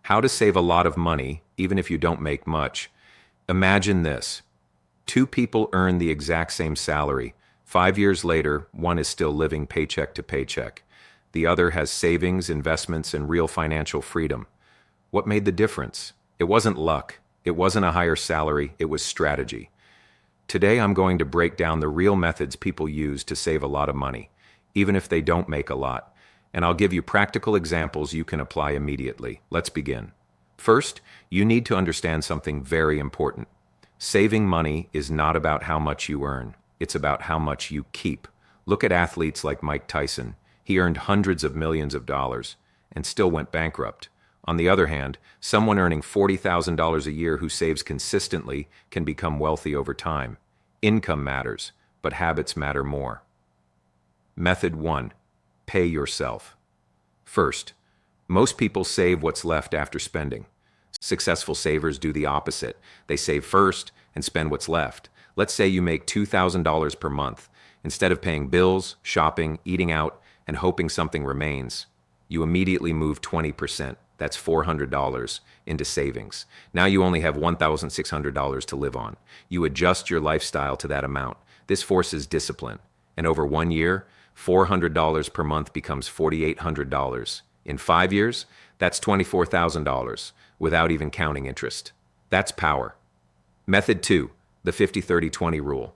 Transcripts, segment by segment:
How to save a lot of money, even if you don't make much. Imagine this. Two people earn the exact same salary. 5 years later, one is still living paycheck to paycheck. The other has savings, investments, and real financial freedom. What made the difference? It wasn't luck. It wasn't a higher salary. It was strategy. Today, I'm going to break down the real methods people use to save a lot of money, even if they don't make a lot. And I'll give you practical examples you can apply immediately. Let's begin. First, you need to understand something very important. Saving money is not about how much you earn. It's about how much you keep. Look at athletes like Mike Tyson. He earned hundreds of millions of dollars and still went bankrupt. On the other hand, someone earning $40,000 a year who saves consistently can become wealthy over time. Income matters, but habits matter more. Method 1. Pay yourself. First, most people save what's left after spending. Successful savers do the opposite. They save first and spend what's left. Let's say you make $2,000 per month. Instead of paying bills, shopping, eating out, and hoping something remains, you immediately move 20%. That's $400 into savings. Now you only have $1,600 to live on. You adjust your lifestyle to that amount. This forces discipline. And over 1 year, $400 per month becomes $4,800. In 5 years, that's $24,000 without even counting interest. That's power. Method 2, the 50-30-20 rule.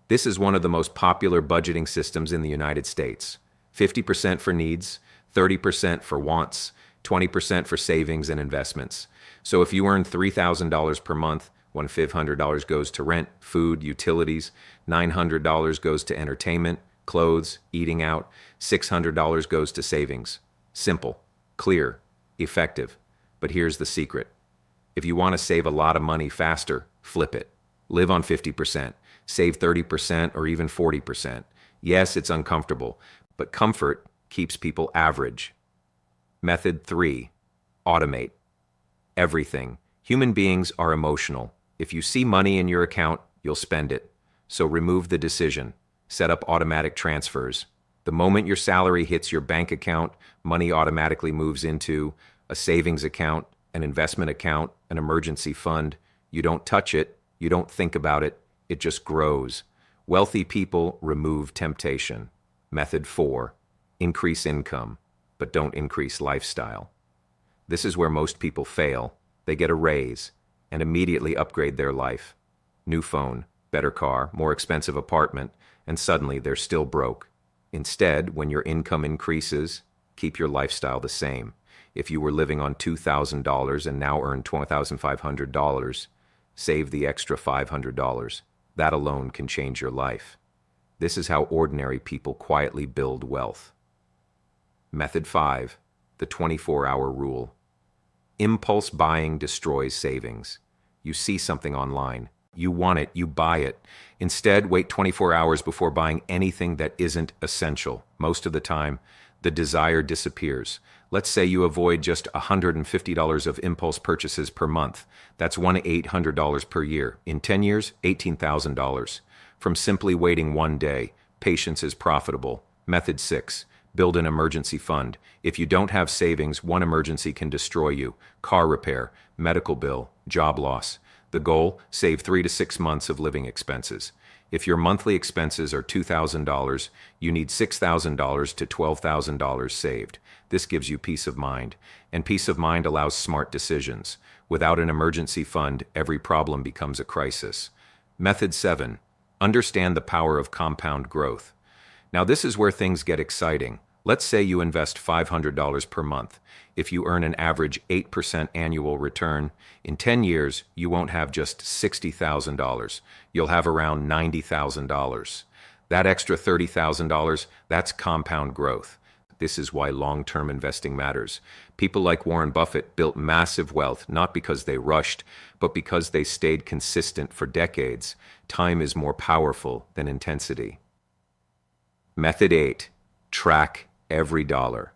This is one of the most popular budgeting systems in the United States. 50% for needs, 30% for wants, 20% for savings and investments. So if you earn $3,000 per month, $1,500 goes to rent, food, utilities, $900 goes to entertainment, clothes, eating out, $600 goes to savings. Simple, clear, effective. But here's the secret. If you want to save a lot of money faster, flip it. Live on 50%, save 30% or even 40%. Yes, it's uncomfortable, but comfort keeps people average. Method 3. Automate. Everything. Human beings are emotional. If you see money in your account, you'll spend it. So remove the decision. Set up automatic transfers. The moment your salary hits your bank account, money automatically moves into a savings account, an investment account, an emergency fund. You don't touch it. You don't think about it. It just grows. Wealthy people remove temptation. Method 4. Increase income, but don't increase lifestyle. This is where most people fail. They get a raise and immediately upgrade their life. New phone, better car, more expensive apartment, and suddenly they're still broke. Instead, when your income increases, keep your lifestyle the same. If you were living on $2,000 and now earn $12,500, save the extra $500. That alone can change your life. This is how ordinary people quietly build wealth. Method 5. The 24-hour rule. Impulse buying destroys savings. You see something online. You want it, you buy it. Instead, wait 24 hours before buying anything that isn't essential. Most of the time, the desire disappears. Let's say you avoid just $150 of impulse purchases per month. That's $1,800 per year. In 10 years, $18,000. From simply waiting 1 day, patience is profitable. Method 6. Build an emergency fund. If you don't have savings, one emergency can destroy you. Car repair, medical bill, job loss. The goal? Save 3 to 6 months of living expenses. If your monthly expenses are $2,000, you need $6,000 to $12,000 saved. This gives you peace of mind, and peace of mind allows smart decisions. Without an emergency fund, every problem becomes a crisis. Method 7. Understand the power of compound growth. Now this is where things get exciting. Let's say you invest $500 per month. If you earn an average 8% annual return, in 10 years, you won't have just $60,000. You'll have around $90,000. That extra $30,000, that's compound growth. This is why long-term investing matters. People like Warren Buffett built massive wealth not because they rushed, but because they stayed consistent for decades. Time is more powerful than intensity. Method 8. Track every dollar.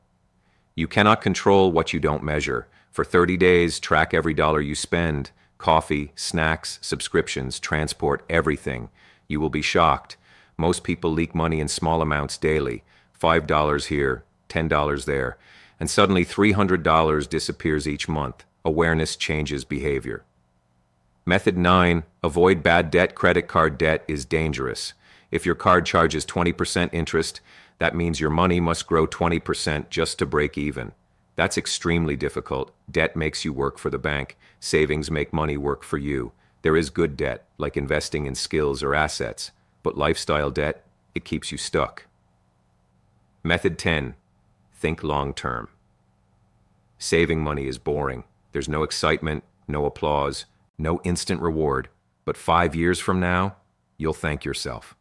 You cannot control what you don't measure. For 30 days, track every dollar you spend. Coffee, snacks, subscriptions, transport, everything. You will be shocked. Most people leak money in small amounts daily. $5 here, $10 there. and suddenly $300 disappears each month. Awareness changes behavior. Method 9. Avoid bad debt. Credit card debt is dangerous. If your card charges 20% interest, that means your money must grow 20% just to break even. That's extremely difficult. Debt makes you work for the bank. Savings make money work for you. There is good debt, like investing in skills or assets, but lifestyle debt, it keeps you stuck. Method 10. Think long term. Saving money is boring. There's no excitement, no applause, no instant reward, but 5 years from now, you'll thank yourself.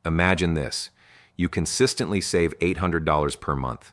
Imagine this. You consistently save $800 per month.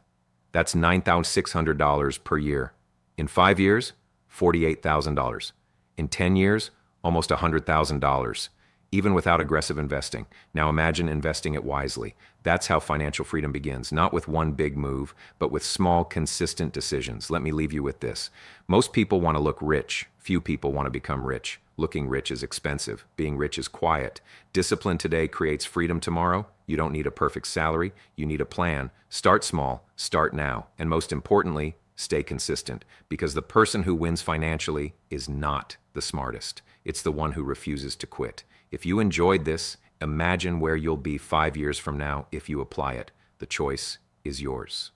That's $9,600 per year. In 5 years, $48,000. In 10 years, almost $100,000, even without aggressive investing. Now imagine investing it wisely. That's how financial freedom begins, not with one big move, but with small, consistent decisions. Let me leave you with this. Most people want to look rich. Few people want to become rich. Looking rich is expensive. Being rich is quiet. Discipline today creates freedom tomorrow. You don't need a perfect salary. You need a plan. Start small. Start now. And most importantly, stay consistent, because the person who wins financially is not the smartest. It's the one who refuses to quit. If you enjoyed this, imagine where you'll be 5 years from now if you apply it. The choice is yours.